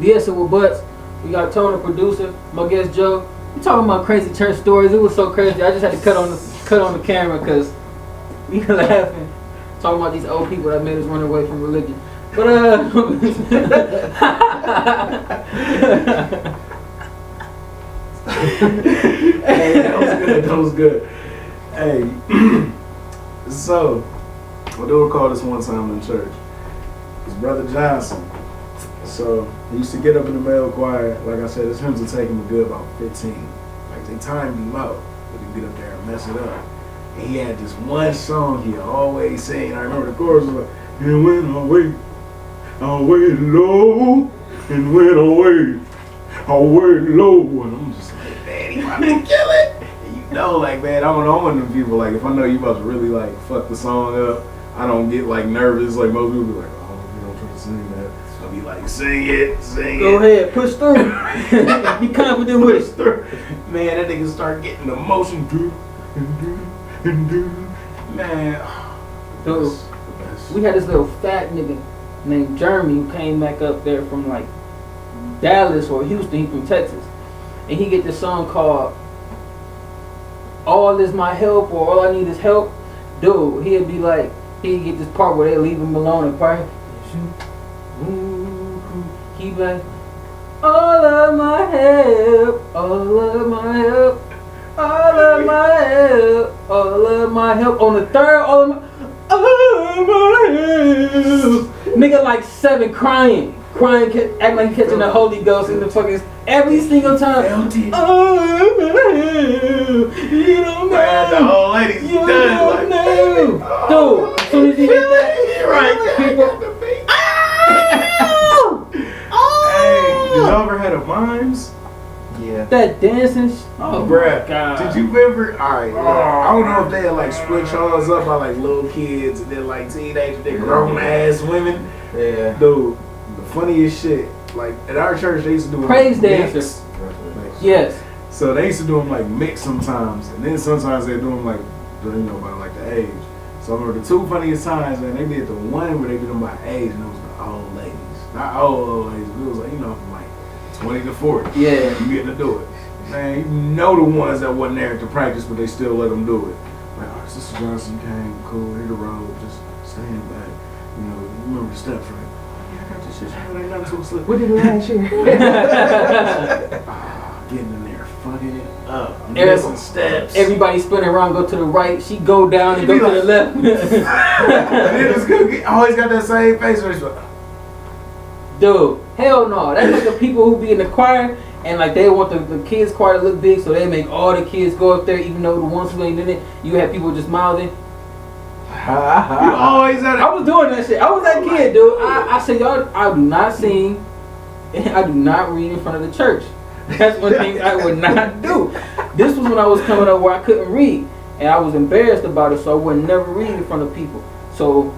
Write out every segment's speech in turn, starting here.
BSing with Butts. We got Tony, producer, my guest Joe. We talking about crazy church stories. It was so crazy. I just had to cut on the camera because we were laughing. Talking about these old people that made us run away from religion. But hey, that was good. That was good. Hey, so what they would call this one time in church? His brother Johnson. So he used to get up in the male choir. Like I said, his hymns would take him a good about 15. Like they timed him out, but he'd get up there and mess it up. And he had this one song he always sang. I remember the chorus was like, and when I wait low, and when I wait low. And I'm just like, man, he about to kill it. And you know, like, man, I'm one of them people, like, if I know you about to really, like, fuck the song up, I don't get, like, nervous. Like, most people be like, oh, you don't try to sing that. I'll be like, sing it. Go ahead, push through. Be confident with it. Man, that nigga start getting emotion. Man, Dude, we had this little fat nigga named Jeremy who came back up there from like Dallas or Houston. He from Texas, and he get this song called "All Is My Help" or "All I Need Is Help." Dude, he'd be like, he'd get this part where they leave him alone and cry. He like, all of my help, all of my help. All of my help, all of my help. On the third, all of my help. Nigga like 7 crying, acting like he catching the Holy Ghost in the fucking every single time. All of my help. You don't know. Man, the old lady's you done. don't know. Dude, as soon as he hit that, right, people. Hey, did y'all ever had a mimes? Yeah. That dancing. Oh, bruh, God. did you ever? Alright, I don't know if they had like split y'all up by like little kids and then like teenagers, they grown ass women. Yeah. Dude, the funniest shit, like at our church they used to do Praise like, dancers. mix. Yes. So they used to do them like mixed sometimes, and then sometimes they do them like, you know, by like the age. So I remember the 2 funniest times, man, they did the one where they did them by age, and it was the old ladies. Not old ladies, but it was like, you know, from like 20 to 40. Yeah. You getting to do it. Man, you know the ones that wasn't there to practice, but they still let them do it. Like, all right, Sister Johnson came, cool, hit the road, just stay in the back. You know, you remember the steps, right? Yeah, I got this shit. Ain't nothing to a slip. What did you last year? Getting in there, fucking it up. Missing steps. Everybody spinning around, go to the right. She go down and go to the left. And then it's good. Always got that same face. Where it's like, Dude, hell no. That's like the people who be in the choir and like they want the kids' choir to look big, so they make all the kids go up there, even though the ones who ain't in it, you have people just mouthing. you always had I was doing that shit. I was that kid, dude. I said, y'all, I do not sing and I do not read in front of the church. That's one thing I would not do. This was when I was coming up where I couldn't read, and I was embarrassed about it, so I would never read in front of people. So,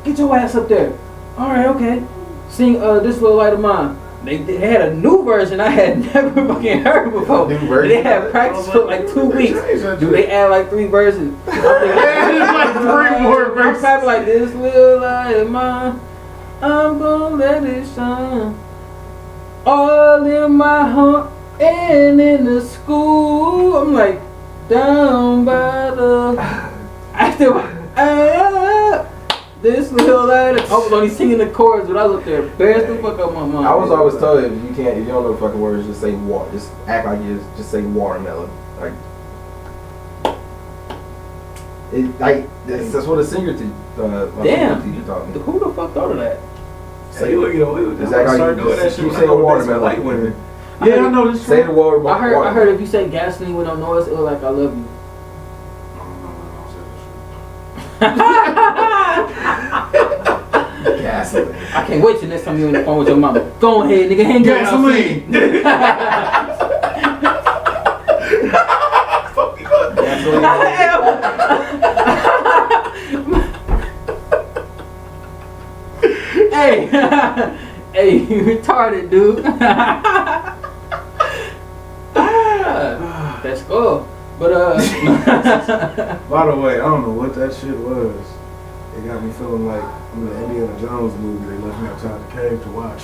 get your ass up there. All right, okay. Sing This Little Light of Mine. They had a new version I had never fucking heard before. New version? They had practice for like 2 weeks. Do they add like 3 verses? like 3 more I'm verses. probably like, this little light of mine, I'm gonna let it shine. All in my heart and in the school. I'm like, down by the this little light. I was only singing the chords, but I was up there embarrassed the fuck out my mom. I was always told if you don't know the fucking words, just say water. Just act like you just say watermelon. Like that's what a singer teacher taught me. Who the fuck thought of that? Say, you know, Just act like you just keep saying watermelon. Like women. Yeah, I know this. Say the water. I heard if you say gasoline with no noise, it was like I love you. Gasoline. I can't wait till next time you're on the phone with your mama. Go ahead, nigga, hang up. Gasoline. Hey, hey, you retarded, dude. That's cool. But by the way, I don't know what that shit was. It got me feeling like in the Indiana Jones movie. They left me outside the cave to watch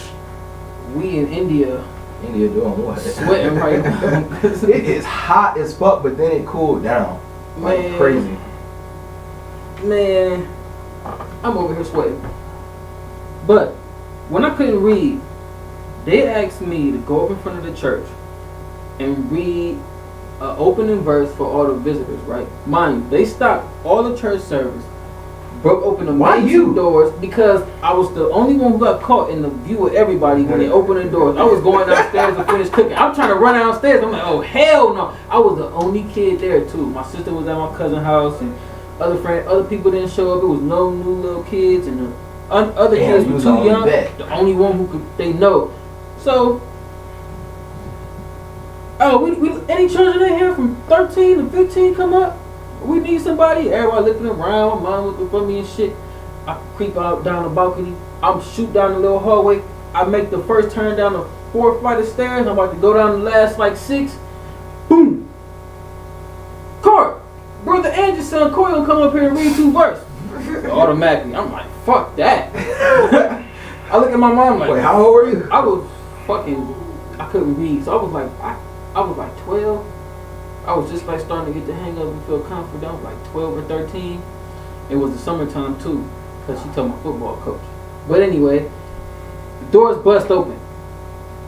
we in India India doing what? sweating right now. It is hot as fuck, but then it cooled down like Man. crazy. Man, I'm over here sweating. But when I couldn't read, they asked me to go up in front of the church and read an opening verse for all the visitors, right? Mind you, they stopped all the church service, broke open the Why main you? two doors because I was the only one who got caught in the view of everybody when they opened the doors. I was going downstairs to finish cooking. I'm trying to run downstairs. I'm like, oh hell no! I was the only kid there too. My sister was at my cousin's house and other people didn't show up. It was no new little kids and the other Damn, kids you were was too the only young. vet. The only one who could they know. So, oh, we any children in here from 13 to 15 come up? We need somebody. Everybody looking around. My mom looking for me and shit. I creep out down the balcony. I'm shoot down the little hallway. I make the first turn down the 4th flight of stairs. I'm about to go down the last like 6. Boom. Court. Brother Andrew's son Corey will come up here and read 2 verses. Automatically. I'm like, fuck that. I look at my mom like, Wait, how old were you? I was I couldn't read. So I was like, I was like 12. I was just like starting to get the hang of it and feel confident. I was like 12 or 13. It was the summertime too, because she told my football coach. But anyway, the doors bust open.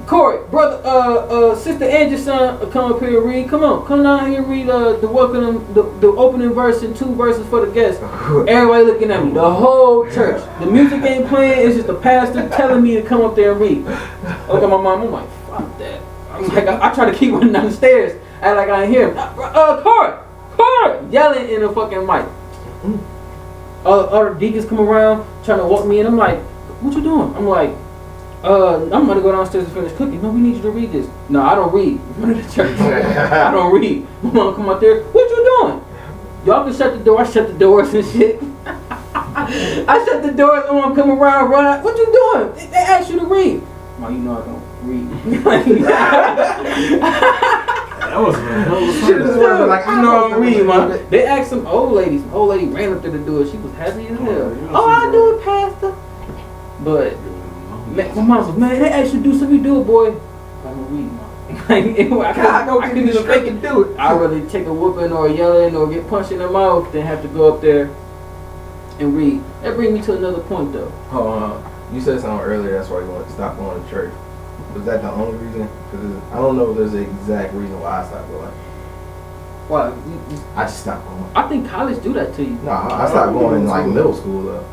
Corey, brother, Sister Angie's son, come up here and read. Come on, come down here and read the opening verse and 2 verses for the guests. Everybody looking at me, the whole church. The music ain't playing. It's just the pastor telling me to come up there and read. I look at my mom. I'm like, fuck that. I'm like, I try to keep running down the stairs. Act like I ain't hear him. Corey, yelling in the fucking mic. Other deacons come around trying to walk me in. I'm like, what you doing? I'm like, I'm gonna go downstairs to finish cooking. No, we need you to read this. No, I don't read in front of the church. I don't read. My mom come out there. What you doing? Y'all can shut the door. I shut the doors and shit. I shut the doors. My mom come around, run out. What you doing? They asked you to read. Mom, you know I don't read. That was a hell of a Should've just fun. like, I know I'm reading, man. They asked some old ladies. Some old lady ran up there to do it. She was happy as hell. Oh, I do it, Pastor. But man, my mom was, man, they asked you to do something. You do it, boy. I don't read, mom. I couldn't even fake it. do it. I'd rather take a whooping or yelling or get punched in the mouth than have to go up there and read. That brings me to another point, though. You said something earlier. That's why you wanted to stop going to church. Was that the only reason? Because I don't know if there's an exact reason why I stopped going. Why? I just stopped going. I think college do that to you. No, I stopped going in like middle school though.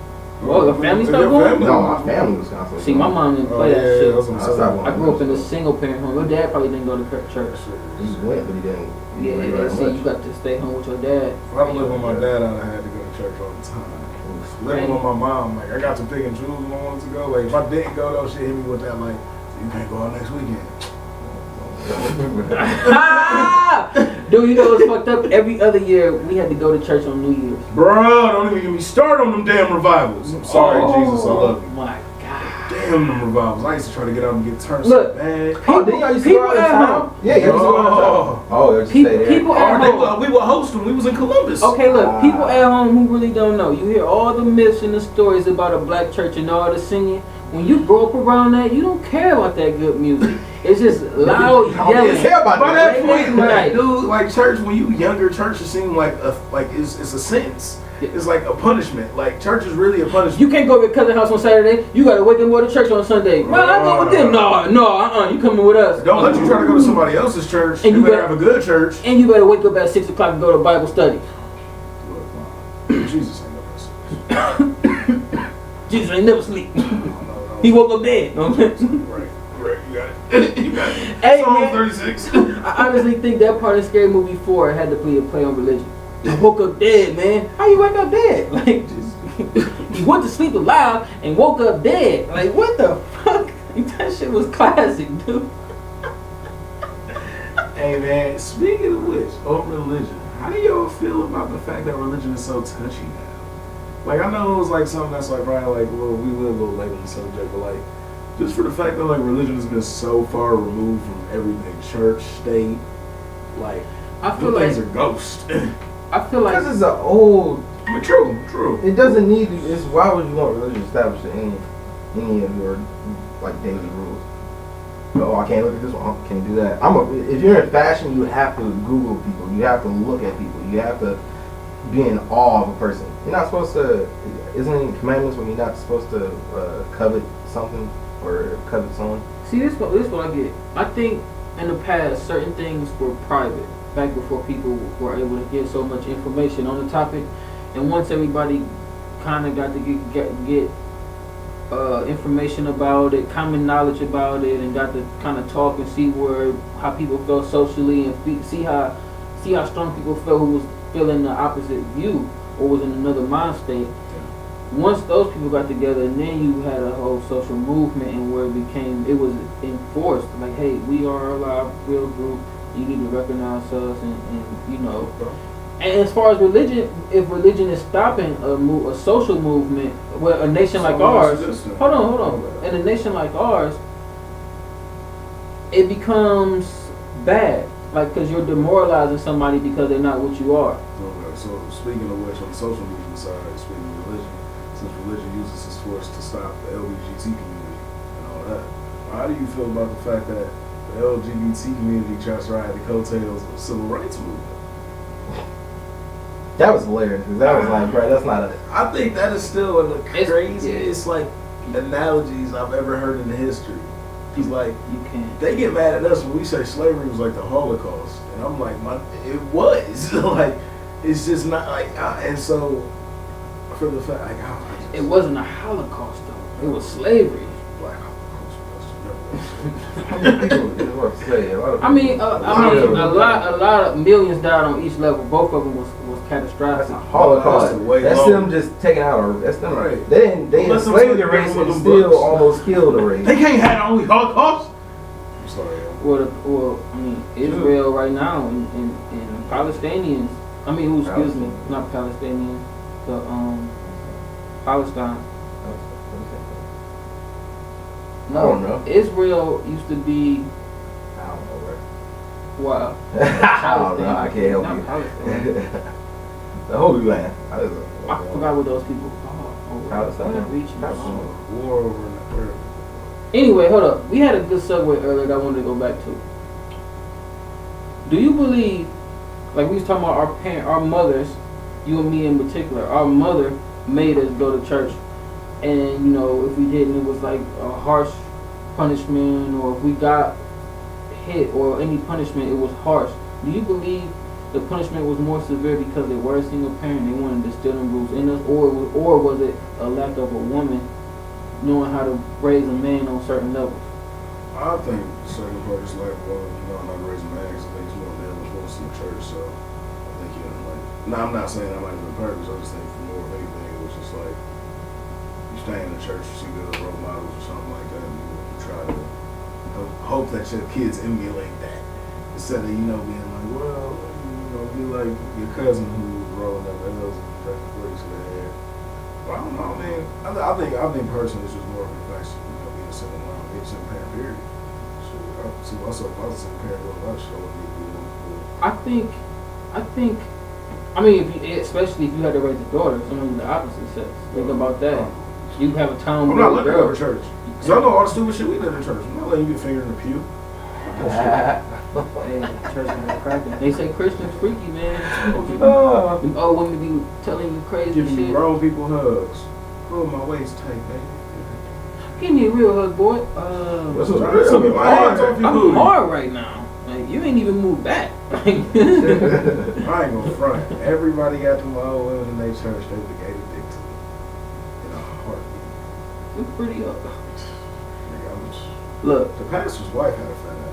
Well, your family Your stopped going? family? No, my family was constantly. See, my mom didn't play that shit. that's what I'm I stopped saying. going. I grew up in a single parent home. Your dad probably didn't go to church. He went, but he didn't. Yeah, really they that see much. you got to stay home with your dad. If I lived with my dad, I'd have had to go to church all the time. Living with my mom, like I got to pick and choose when I wanted to go. Like if I didn't go, though, she hit me with that like, you can't go out next weekend. Dude, you know what's fucked up? Every other year we had to go to church on New Year's. Bro, don't even get me started on them damn revivals. I'm sorry, Jesus, I love you. My God. Damn them revivals. I used to try to get out and get turned Look, so bad. Oh, didn't y'all used to People go out of at town? home. Yeah, you used to go out of town. Oh, you used to stay there. People at home. We would host them. We was in Columbus. Okay, look, people at home who really don't know. You hear all the myths and the stories about a black church and all the singing. When you grow up around that, you don't care about that good music. It's just loud I don't yelling. care about By that. that point, Right. dude, like church, when you younger, church just seem like it's a sentence. It's like a punishment. Like church is really a punishment. You can't go to your cousin's house on Saturday. You gotta wake them go to church on Sunday. Man, I go with them. No, you coming with us. Don't let you try to go to somebody else's church. And You you better better- have a good church. And you better wake up at 6 o'clock and go to Bible study. Jesus ain't never Jesus ain't never sleep. No. He woke up dead. Right, you got it. You got it. Hey, Psalm man. 36. I honestly think that part of Scary Movie 4 had to be a play on religion. He woke up dead, man. How you wake up dead? Like, he went to sleep alive and woke up dead. Like, what the fuck? That shit was classic, dude. Hey man, speaking of which, on religion, how do y'all feel about the fact that religion is so touchy now? Like I know it was like something that's like probably like, well, we will go late on the subject, but like just for the fact that like religion has been so far removed from everything, church, state, like I feel them things like are ghosts. I feel like Because it's an old. But true. It doesn't need to. It's why would you want religion established in any of your like daily rules? oh, I can't look at this one. I can't do that. If you're in fashion, you have to Google people. You have to look at people. You have to be in awe of a person. You're not supposed to. Isn't it in commandments when you're not supposed to covet something or covet someone? See, this is what I get. I think in the past, certain things were private back before people were able to get so much information on the topic, and once everybody kind of got to get information about it, common knowledge about it, and got to kind of talk and see how people felt socially and see how strong people felt who was feeling the opposite view or was in another mind state. Once those people got together, and then you had a whole social movement, and where it was enforced, like, hey, we are a real group. You need to recognize us, and you know. And as far as religion, if religion is stopping a social movement, well, a nation like ours, hold on, in a nation like ours, it becomes bad, like, because you're demoralizing somebody because they're not what you are. Okay, so speaking of which, on the social movement side, speaking of religion, since religion uses its force to stop the LGBT community and all that, how do you feel about the fact that the LGBT community tries to ride the coattails of the civil rights movement? That was hilarious. Cause that was like, bro, that's not a. I think that is still one of the craziest like analogies I've ever heard in the history. He's like, You can't. they get mad at us when we say slavery was like the Holocaust, and I'm like, it was like, it's just not like, and so for the fact, like, It wasn't a Holocaust though. It was slavery. Black Holocaust. How many people is what to say? A lot of I mean, people- a lot of millions died on each level. Both of them was catastrophic. That's a Holocaust. That's way That's longer. them just taking out that's them. Right. They enslaved the race and still almost killed the race. They can't have the only Holocaust. I'm sorry. Well, I mean, Israel right now and Palestinians. I mean, excuse me, not Palestinians, but Palestine. I don't know. Israel used to be. I don't know, bro. Wow. I don't know. I can't help Not you. Palestine. The Holy Land. I forgot what those people. Palestine. War over in the earth. Anyway, hold up. We had a good segue earlier that I wanted to go back to. Do you believe, like we was talking about our mothers, you and me in particular, our mother made us go to church, and you know if we didn't, it was like a harsh punishment, or if we got hit or any punishment, it was harsh. Do you believe the punishment was more severe because they were a single parent, they wanted to instill them rules in us, or was it a lack of a woman knowing how to raise a man on certain levels? I think the second part is like, well, you know, I'm not raising my eggs. I think it's more than response to the church. So I think, you know, like, now I'm not saying that might have been purpose. I just think for more of anything, it was just like, you stay in the church, you see good role models or something like that, and you try to hope that your kids emulate that. Instead of, you know, being like, well, you know, be like your cousin who was rolling up L's and drinking bricks in their hair. Well, I don't know, man. I think personally it's just more of a reflection, you know, being a single mom, being a single parent, period. So I see myself as a single parent doing a lot of shit I wouldn't be doing. I mean, especially if you had to raise a daughter, someone in the opposite sex. Think about that. You have a town. I'm not looking over church. Because I know all the stupid shit we did in church. I'm not letting you get fingered in the pew. Hey, church is cracking. They say Christians freaky, man. Oh, women be telling you crazy Giving shit. me grown people hugs. Pull my waist tight, baby. Give me a real hug, boy. What's I'm up? hard. I'm hard right now. Like, you ain't even moved back. I ain't gonna front. Everybody got them old women in their church. They would have gave a dick to me. In a heartbeat. You pretty up. Nigga, I'm just- Look, The pastor's wife had a fat ass.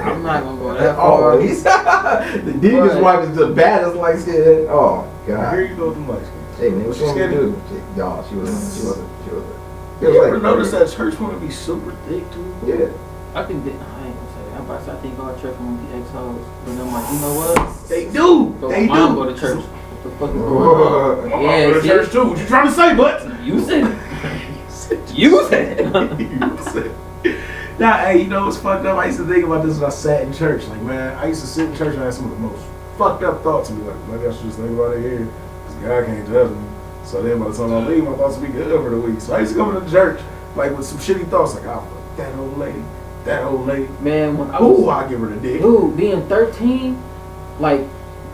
I'm not gonna go that far. Always. The deacon's wife is the baddest light skin. Oh Here God. you go with them light skins. Hey man, what you want me to do? Y'all, she wasn't. You ever notice that church want to be super thick too? Yeah. I think that I ain't gonna say that. I'm about to say I think our church want to be ex-hoes. But I'm like, you know what? They do. So They mom do. go to church. What the fuck is going on? My mom Yeah, go to see? church too. What you trying to say, bud? You said it. You said it. You said it. Nah, hey, you know what's fucked up? I used to think about this when I sat in church. Like, man, I used to sit in church and I had some of the most fucked up thoughts and be like, maybe I should just think about it here. Because God can't judge me. So then by the time I leave, my thoughts will be good over the week. So I used to come to church, like, with some shitty thoughts. Like, I'll fuck that old lady. That old lady. Man, when I Ooh, was, I give her the dick. dude, being 13, like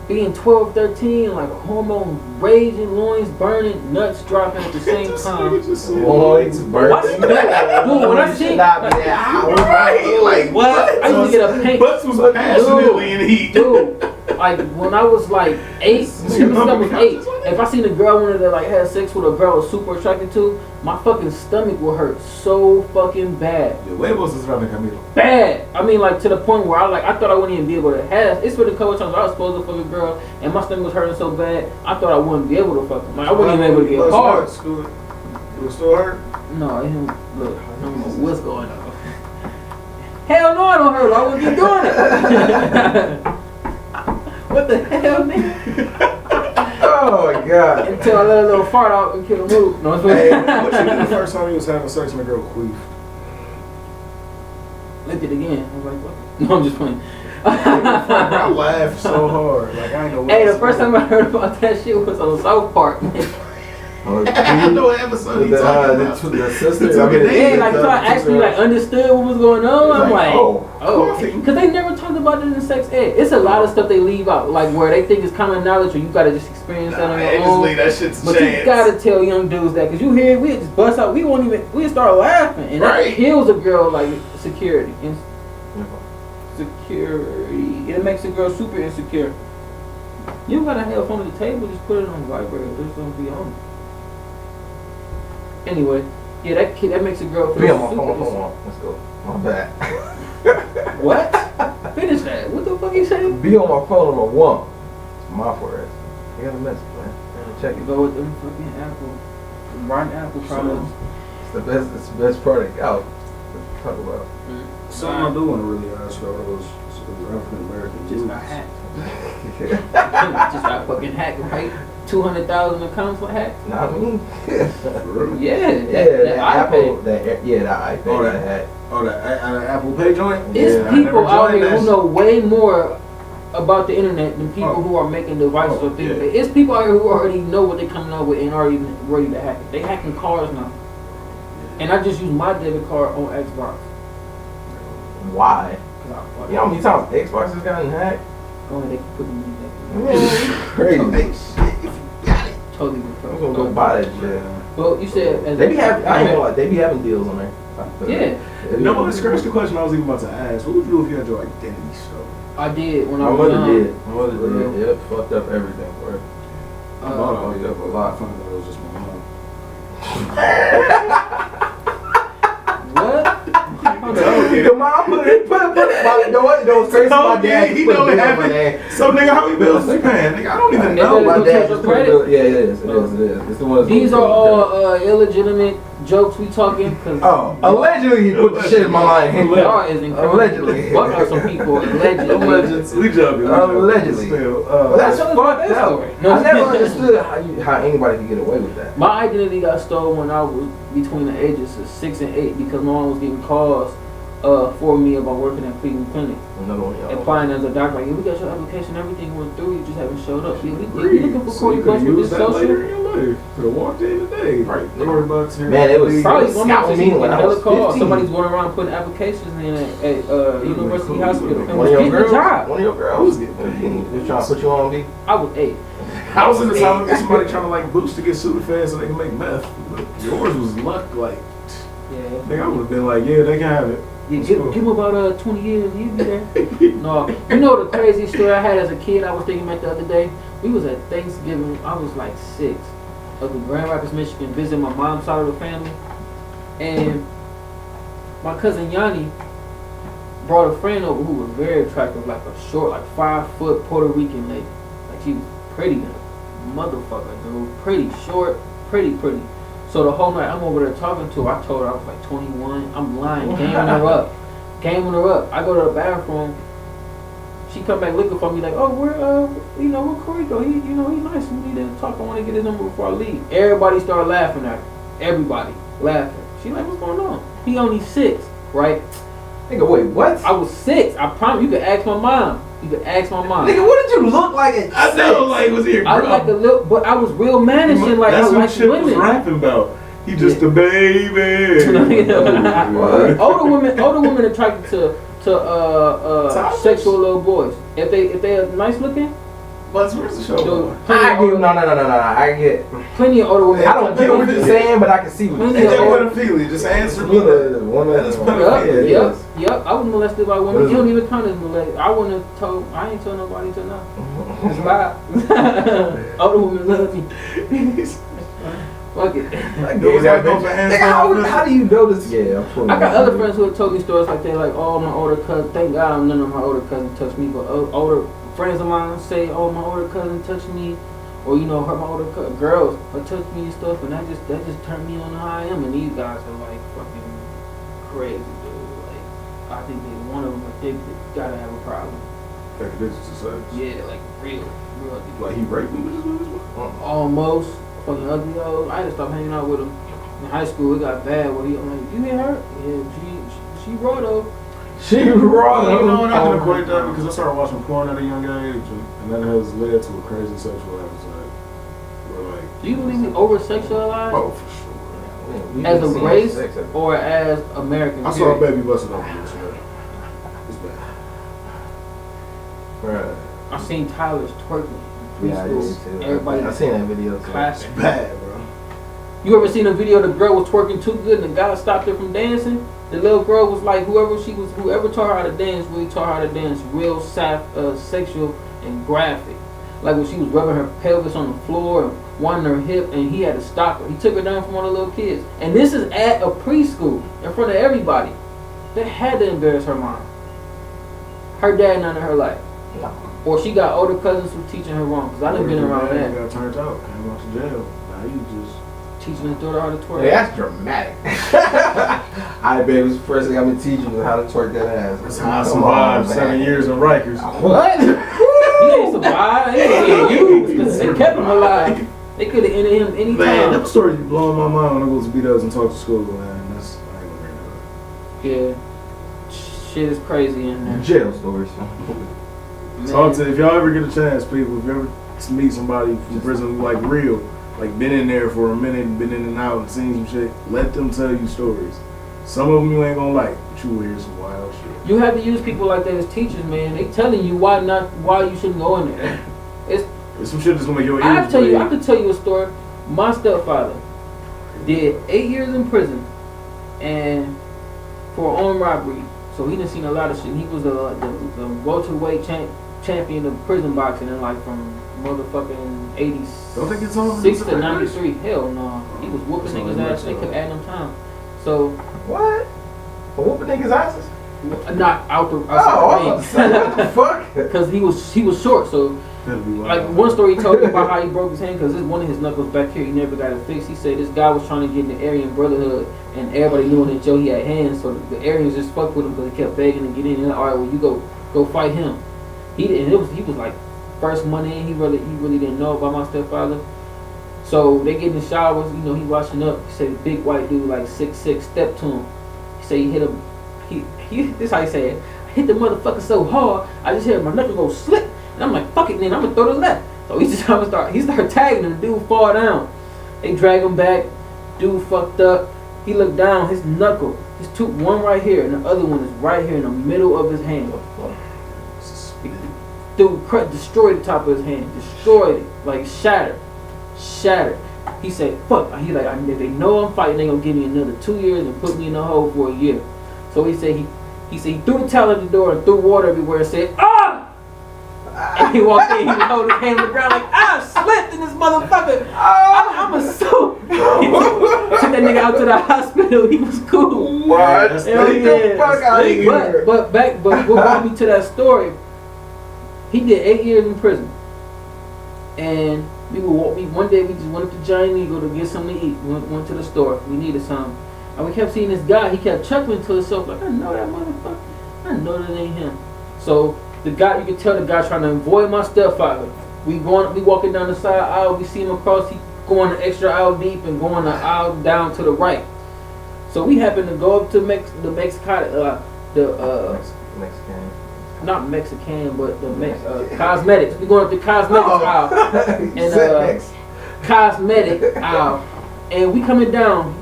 being 12, 13, like hormone raging, loins burning, nuts dropping at the same This time. nigga just said- Loins burning. What's that? Dude, when I You see should not be that. Right, like what? I used to get a pink. Butts was passionately in heat. Dude, like when I was like 8, since I was 8, if I seen a girl I wanted to like have sex with, a girl I was super attracted to, my fucking stomach would hurt so fucking bad. The huevos es grande, Camilo. Bad. I mean, like to the point where I thought I wouldn't even be able to have. It's been a couple times I was supposed to fuck a girl and my stomach was hurting so bad I thought I wouldn't be able to fuck him. Like I wasn't even able to get hard. It was still hurt? No, it didn't. Look, I don't know what's going on. Hell no, I don't hurt. I wouldn't keep doing it. What the hell, nigga? Oh my god. Until I let a little fart out and kill a move. No, it's Hey, what you did the first time you was having sex and the girl queef? licked it again. I was like, what? No, I'm just playing. I laughed so hard. Like, I ain't know what Hey, to the first say. time I heard about that shit was on South Park. I know what episode he talking about. The sister. Yeah, like so I actually like understood what was going on. I'm like, coffee. because they never talked about it in sex ed. It's a lot of stuff they leave out, like where they think it's common knowledge, or you gotta just experience that on They your just own. leave that shit to But chance. you gotta tell young dudes that, cause you hear we just bust out, we start laughing, and that Right. kills a girl like security. Security. It makes a girl super insecure. You gotta have fun at the table, just put it on vibrator, just don't be on it. Anyway, yeah, that makes a girl feel Be on my super phone. Let's go. My bad. What? Finish that. What the fuck you saying? Be on my phone, I'm a woman. It's my forehead. I got a message, man. Check it. Go with them fucking Apple. Rotten Apple products. It's the best product out. Let's talk about. Something I do want to really ask y'all was African American Just youths. got hacked. Just got fucking hacked, right? 200,000 accounts were hacked. Not me. Yeah, that Apple. iPad. That iPad. Oh, that had. Oh, the Apple Pay joint? It's Yeah, I people never out joined here that who know way more about the internet than people Oh. who are making devices Oh, or things. yeah. It's people out here who already know what they're coming up with and already ready to hack it. They hacking cars now. And I just use my debit card on Xbox. Why? 'Cause I fucking- You know how many times Xbox has gotten hacked? Go ahead, they can put them in there. Crazy. Totally I'm gonna go buy that shit. Well, you said as They be having. I ain't gonna lie. They be having deals on there. Yeah. No, let's scratch the question I was even about to ask. What would you do if you had your identity stolen? I did when I My was mother young. did. My mother did. Yep, fucked up everything for her. I thought I fucked did, up a but I lot. found out it was just my mom. What? Your mom put it. Don't crazy. My dad. He put know a it bill on my happened. name. So nigga, how many bills you paying? Nigga, I don't even They know. better My go dad check just your put a credit. bill. Yeah, it is. It is. It's the ones. These are all illegitimate jokes we talking because Oh, allegedly he put the shit in my line. y'all is incriminating. Allegedly. Fuck out some people allegedly. We joking. Allegedly. Still, Well, that's Tell us fucked about that up. story. No. I never understood how anybody could get away with that. My identity got stolen when I was between the ages of 6 and 8 because my mom was getting calls for me about working at Cleveland Clinic. Another one, y'all. Applying as a doctor, like, yeah, we got your application, everything went through, you just haven't showed up. Yeah, we Agreed. looking for So Corey you Bush could with use this that later social. in your life. Could have walked in today. Right. Corey Bucks here. Man, it was Probably one scouting me when I was call. 15. Somebody's going around putting applications in at University Hospital and One was of your getting a girls. job. One of your girls. Who's getting Was trying to put you on, B? I was 8. I was in the time of somebody trying to like boost to get super fast so they can make meth. But yours was luck. Like, Yeah. nigga, I would have been like, yeah, they can have it. Yeah, Let's give go. him about 20 years, he'll be there. No, you know the crazy story I had as a kid I was thinking about the other day? We was at Thanksgiving, I was like 6, up in Grand Rapids, Michigan, visiting my mom's side of the family. And my cousin Yanni brought a friend over who was very attractive, like a short, like 5-foot Puerto Rican lady. Like she was pretty, motherfucker, dude. Pretty short, pretty. So the whole night I'm over there talking to her. I told her I was like 21. I'm lying, gaming her up. I go to the bathroom. She come back looking for me like, oh, where Corey go? He's nice. We need to talk. I want to get his number before I leave. Everybody started laughing at her. Everybody laughing. She like, what's going on? He only 6, right? Nigga, wait, what? I was 6. I promise. You could ask my mom. Nigga, what did you look like at I know, like, was he a I was like a little, but I was real managing. Like That's I what like shit was women. rapping about. He just a baby. older women attracted to sexual little boys. If they are nice looking. But where's the show? Dude, I get no. I get. Plenty of older women. I don't get what you're saying, but I can see what you're Plenty Hey, of saying. that pedophilia. Just answer me. Woman. Yep. I was molested by women. You don't even count as molested. I ain't told nobody to know. It's bad. Older women love me. Fuck it. How do you know this? Yeah, I got other friends who have told me stories like that, like, oh, my older cousin. Thank God none of my older cousins touched me, but older friends of mine say, oh, my older cousin touched me, or my older girls touched me and stuff, and that just turned me on to how I am. And these guys are like fucking crazy, dude. Like, I think one of them, they gotta have a problem. Yeah, like real. Like he raped me. Almost. Fucking ugly old. I had to stop hanging out with him. In high school, it got bad. I'm like, you hit her? Yeah, she raw though. She raw. You know what? I can equate that because I started watching porn at a young age, and that has led to a crazy sexual episode. Where like, Do you believe we over sexualized oh, for sure. as a race or as Americans? I saw a baby busted open this year. It's bad. Bruh. I seen Tyler's twerking. Yeah, I did Preschool. too. Everybody. I seen that video too. Classic. It's bad, bro. You ever seen a video the girl was twerking too good and the guy stopped her from dancing? The little girl was like, whoever taught her how to dance really taught her how to dance real sexual and graphic. Like when she was rubbing her pelvis on the floor and wanting her hip, and he had to stop her. He took her down from one of the little kids. And this is at a preschool in front of everybody. That had to embarrass her mom. Her dad, none of her life. No. Or she got older cousins who teaching her wrong. Because I done been around He that. got turned out, came out to jail. Now he just. Teaching his daughter how to twerk. Yeah, that's dramatic. Alright, baby, this is the first thing I'm gonna teach you is how to twerk that ass. That's how I survived 7 years in Rikers. What? He ain't survived. He ain't get used because they kept him alive. They could have ended him any Man, time. that story be blowing my mind when I go to B-Dubs and talk to school, man. I ain't gonna bring that up. Yeah. Shit is crazy in there. Jail stories. Talk to, if y'all ever get a chance, people, if you ever meet somebody from prison who like real, like been in there for a minute, been in and out and seen some shit, let them tell you stories. Some of them you ain't gonna like, but you will hear some wild shit. You have to use people like that as teachers, man. They telling you why you shouldn't go in there. There's some shit that's gonna make your ears I bleed. could tell you a story. My stepfather did 8 years in prison and for armed robbery. So he done seen a lot of shit. He was the welterweight champion of prison boxing in like from motherfucking 86 Don't think it's on to 93. Hell no. He was whooping niggas' ass. They kept adding him time. So What? For whooping niggas' asses? not out the Oh, I was ring. about to say, what the fuck? Because he was short. So That'd be wild. like one story he told me about how he broke his hand because one of his knuckles back here he never got it fixed. He said this guy was trying to get in the Aryan Brotherhood and everybody knew that Joe he had hands, so the Aryans just fucked with him because he kept begging to get in. And like, all right, well you go fight him. He didn't. He was like first money in. He really didn't know about my stepfather. So they get in the showers. He washing up. He said a big white dude like 6'6" stepped to him. He said he hit him. He this is how he said it. I hit the motherfucker so hard I just heard my knuckle go slip. And I'm like, fuck it, then I'm gonna throw the left. So he started tagging him. The dude fall down. They drag him back. Dude fucked up. He looked down. His knuckle, his tooth, one right here, and the other one is right here in the middle of his hand. Dude destroyed the top of his hand. Destroyed it, like shattered. He said, fuck. He like, if they know I'm fighting, they gonna give me another 2 years and put me in the hole for a year. So he said he threw the towel at the door and threw water everywhere and said, ah! And he walked in, he held his hand on the ground like, slipped in this motherfucker. I'm a so. Took that nigga out to the hospital. He was cool. What? Hell Get the fuck out of here. But what brought me to that story? He did 8 years in prison, and one day we just went up to Giant Eagle to get something to eat. Went to the store. We needed something, and we kept seeing this guy. He kept chuckling to himself like, I know that motherfucker. I know that ain't him. So the guy, you could tell the guy trying to avoid my stepfather. We walking down the side aisle. We see him across. He going an extra aisle deep and going the aisle down to the right. So we happened to go up to the Mexican, not Mexican, but the cosmetics. We going up the cosmetics aisle and cosmetic aisle, And we coming down.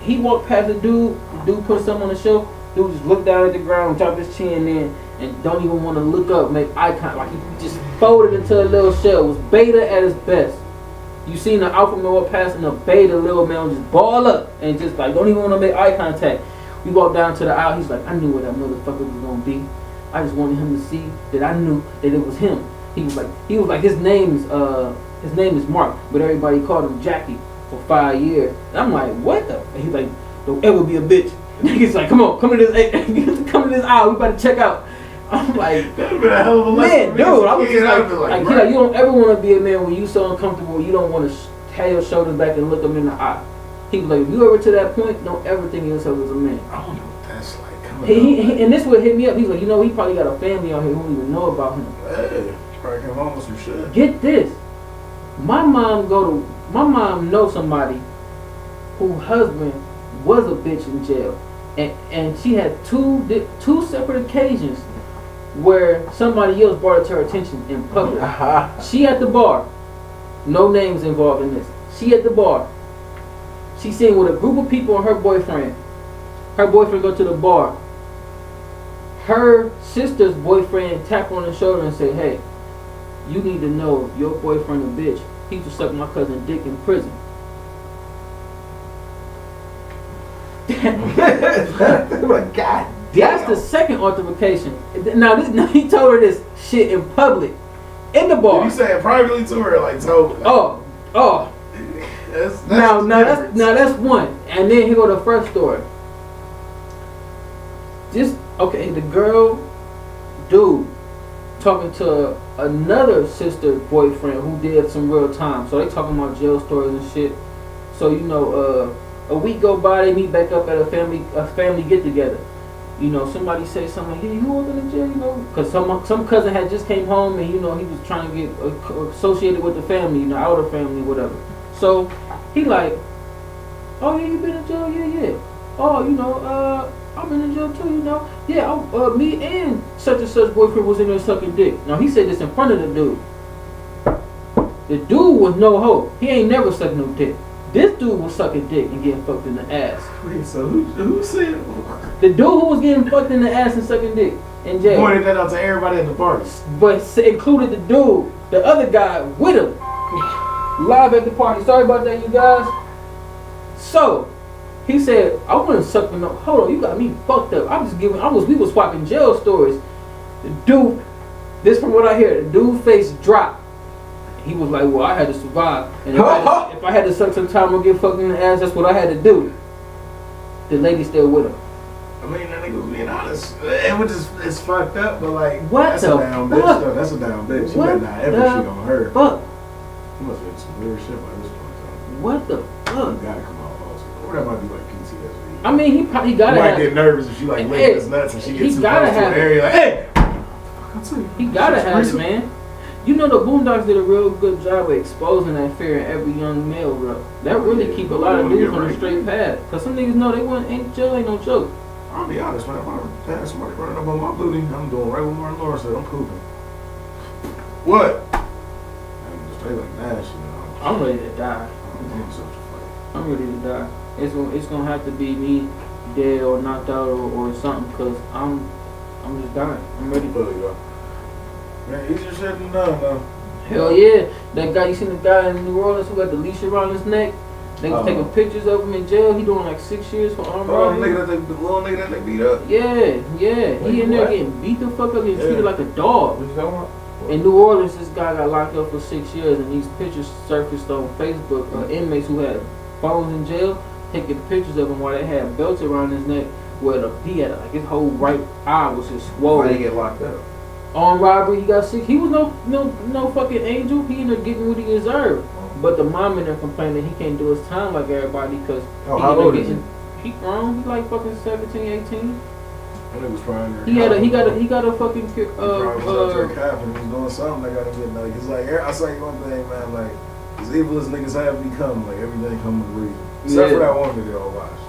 He walked past the dude put something on the shelf. Dude just looked down at the ground, dropped his chin in, and don't even want to look up, make eye contact. Like he just folded into a little shell. It was beta at his best. You seen the alpha male walk past and the beta little man just ball up and just like don't even want to make eye contact. We walked down to the aisle. He's like, I knew where that motherfucker was gonna be. I just wanted him to see that I knew that it was him. He was like his name is Mark, but everybody called him Jackie for 5 years. And I'm like, what the? And he's like, don't ever be a bitch. He's like, come to this aisle. We about to check out. I'm like, man, dude. I was just like, you don't ever want to be a man when you so uncomfortable. You don't want to have your shoulders back and look him in the eye. He was like, if you ever to that point, don't ever think of yourself as a man. I don't know what that's like. And this would hit me up. He's like, you know, he probably got a family out here who don't even know about him. Hey, probably came home with some shit. Get this. My mom knows somebody whose husband was a bitch in jail. And she had two separate occasions where somebody else brought it to her attention in public. She at the bar. No names involved in this. She at the bar. She sitting with a group of people and her boyfriend. Her boyfriend go to the bar. Her sister's boyfriend tap on the shoulder and say, hey, you need to know your boyfriend a bitch. He used to suck my cousin dick in prison. God damn. That's the second altercation. Now he told her this shit in public. In the bar. Did you say it privately to her or like told? Oh. That's one. And then here go the first story. The girl, dude, talking to another sister boyfriend who did some real time. So they talking about jail stories and shit. So a week go by, they meet back up at a family get together. Somebody say something like, hey, you working in jail, because some cousin had just came home and he was trying to get associated with the family, outer family, whatever. So he like, oh yeah, you been in jail? Yeah. Oh, I'm in jail too, Yeah, me and such and such boyfriend was in there sucking dick. Now he said this in front of the dude. The dude was no hoe. He ain't never sucked no dick. This dude was sucking dick and getting fucked in the ass. Wait, so who said? The dude who was getting fucked in the ass and sucking dick in jail. Pointed that out to everybody at the party. But included the dude, the other guy with him. Live at the party. Sorry about that, you guys. So, he said, I wouldn't suck no. Hold on, you got me fucked up. We was swapping jail stories. The dude, this from what I hear, the dude's face dropped. He was like, well, I had to survive. And if I had to suck some time or get fucked in the ass, that's what I had to do. The lady still with him. I mean, that nigga was being honest. It's fucked up, but like, what that's a down bitch though. That's a down bitch. You better not ever shit on her. Fuck. You must have some weird shit by this point. What the fuck? You gotta come out also. Or that might be like PTSD. I mean, he gotta might get nervous if she like licking his nuts and she gets too close to an area like, hey! He gotta have it, man. The Boondocks did a real good job of exposing that fear in every young male, bro. That really keep a lot of dudes on the straight path. Cause some niggas know jail ain't no joke. I'll be honest, man. If I had somebody running up on my booty, I'm doing right what Martin Lawrence said. I'm cool. What? I'm just straight like Nash, I'm ready to die. I'm ready to die. It's gonna have to be me dead or knocked out or something. Cause I'm just dying. I'm ready. There you go. Man, easier said than done, though. Hell yeah. That guy, you seen the guy in New Orleans who got the leash around his neck? They was taking pictures of him in jail. He doing like 6 years for armed robbery. The little nigga that they beat up? Yeah. Wait, he in there what? getting beat the fuck up, getting treated like a dog. What you talking about? In New Orleans, this guy got locked up for 6 years, and these pictures surfaced on Facebook of inmates who had phones in jail taking pictures of him while they had belts around his neck where he had like his whole right eye was just swollen. Why they get locked up? Armed robbery, he got sick. He was no fucking angel. He ended up getting what he deserved. But the mom in there complaining he can't do his time like everybody because how old is he? He grown. He like fucking 17, 18. That nigga was crying. He got a fucking he was doing something that got him getting like it's like I say one thing, man, like as evil as niggas have become, like everything come with a reason. Except for that one video I watched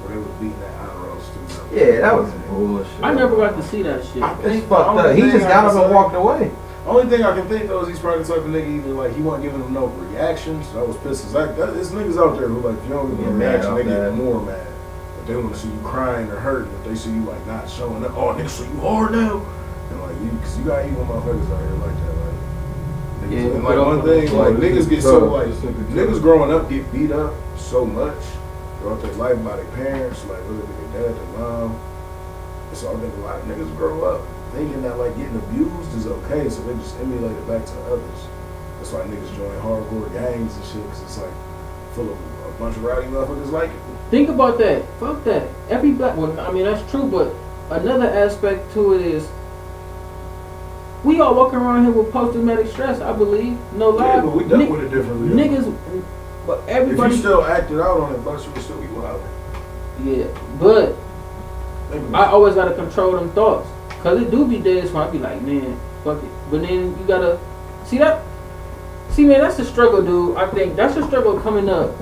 where they was beating that honor roll student up. Yeah, that was bullshit. I never got to see that shit. It's fucked up. He just got up and walked away. Only thing I can think though is he's probably the type of nigga either like he wasn't giving them no reactions. So I was pissed. It's like there's niggas out there who like if you don't give them a reaction, they get more mad. If they want to see you crying or hurting, if they see you like not showing up, oh nigga, so you hard now, and like you, cause you got evil motherfuckers out here like that. Like, niggas, Yeah, and like one thing, like niggas get so like niggas growing up get beat up so much throughout their life by their parents, like whether it be their dad, their mom. And so I think a lot of niggas grow up thinking that like getting abused is okay, so they just emulate it back to others. That's why niggas join hardcore gangs and shit, cause it's like full of a bunch of rowdy motherfuckers like it. Think about that. Fuck that. Every black, well, I mean that's true, but another aspect to it is we all walking around here with post-traumatic stress. I believe, no lie. Yeah, but we dealt with it differently. Niggas, but everybody. If you still acted out on it, but you would still be wild. Yeah, but I always gotta control them thoughts. Cause it do be days when I be like, man, fuck it. But then you gotta see that. See, man, that's the struggle, dude. I think that's the struggle coming up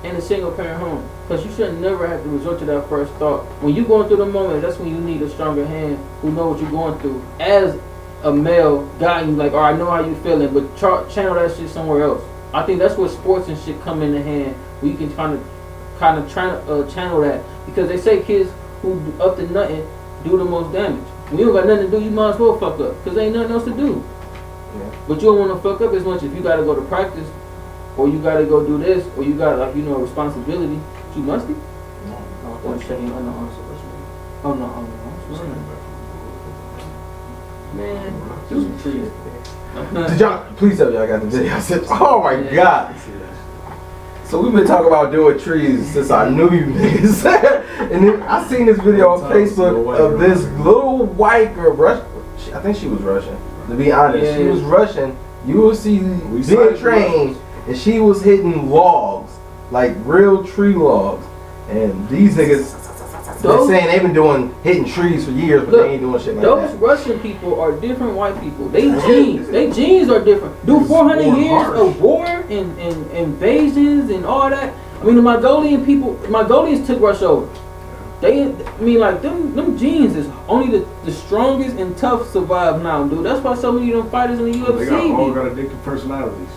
in a single parent home. Cause you should never have to resort to that first thought. When you going through the moment, that's when you need a stronger hand who know what you're going through. As a male guy, you like, oh, I know how you feeling, but channel that shit somewhere else. I think that's where sports and shit come in the hand. Where you can kind of channel that, because they say kids who up to nothing do the most damage. When you don't got nothing to do, you might as well fuck up, because ain't nothing else to do. Yeah. But you don't want to fuck up as much if you got to go to practice, or you got to go do this, or you got, like, you know, a responsibility. You must be? Oh no. Man, do some trees. Did y'all, please tell me y'all got the video. Oh my god. So we've been talking about doing trees since I knew you niggas. And then I seen this video on Facebook of this little white girl, I think she was Russian. To be honest, she was Russian. You will see being trained, and she was hitting logs, like real tree logs. And these niggas, they're saying they've been hitting trees for years, but they ain't doing shit like that. Those Russian people are different white people. They genes are different. Do 400 years of war and invasions and all that. I mean, the Mongolians took Russia over. Them genes is only the strongest and tough survive now, dude. That's why so many of them fighters in the UFC. They all got addictive personalities.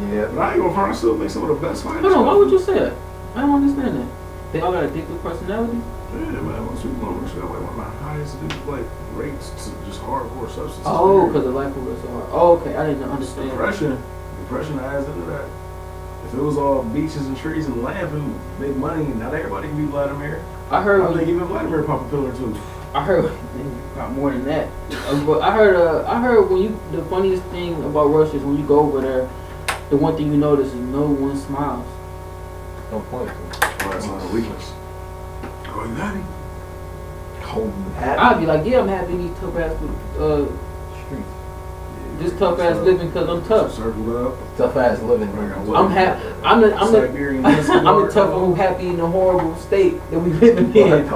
Yeah. But I ain't gonna front, I still think some of the best fighters. Hold on, why would you say that? I don't understand that. They all got addictive personality? Yeah, man. Most people don't understand like one of the highest rates to just hardcore substances. Oh, because the life was so hard. Oh, okay. I didn't understand. Depression adds into that. If it was all beaches and trees and land and big money, not everybody can be Vladimir. I think even Vladimir pop a pill or two. I heard about more than that. But I heard the funniest thing about Russia is when you go over there, the one thing you notice is no one smiles. No point. That's not a weakness. Oh, you happy? I'd be like, yeah, I'm happy these tough ass Streets. this tough ass living because I'm tough. Circled up. Tough ass living. I'm happy. I'm the tough one who happy in the horrible state that we living in.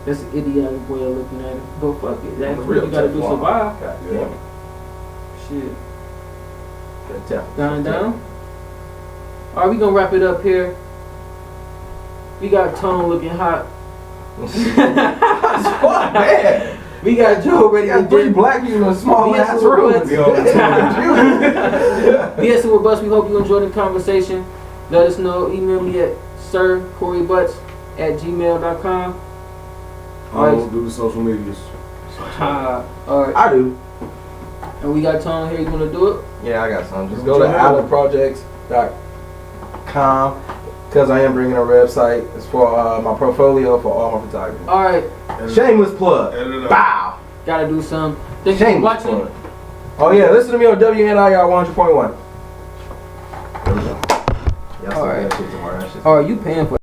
That's an idiotic way of looking at it. But fuck it. That's what you gotta do to survive. Yeah. Shit. Down. Alright, we gonna wrap it up here. We got Tone looking hot. That's fun, man. We got Joe ready to 3 black people in a small ass room. BS with Butts. We hope you enjoyed the conversation. Let us know. Email me at sircorybutts@gmail.com. Alright, do the social medias. Alright. I do. And we got Tone here. You wanna do it? Yeah, I got some. Just go to allenprojects.com because I am bringing a website. It's for my portfolio for all my photography. Alright. Shameless plug. Bow. Gotta do some. Thank you for watching. Plug. Oh yeah, listen to me on WNIR 100.1. There we go. Alright. Alright, you paying for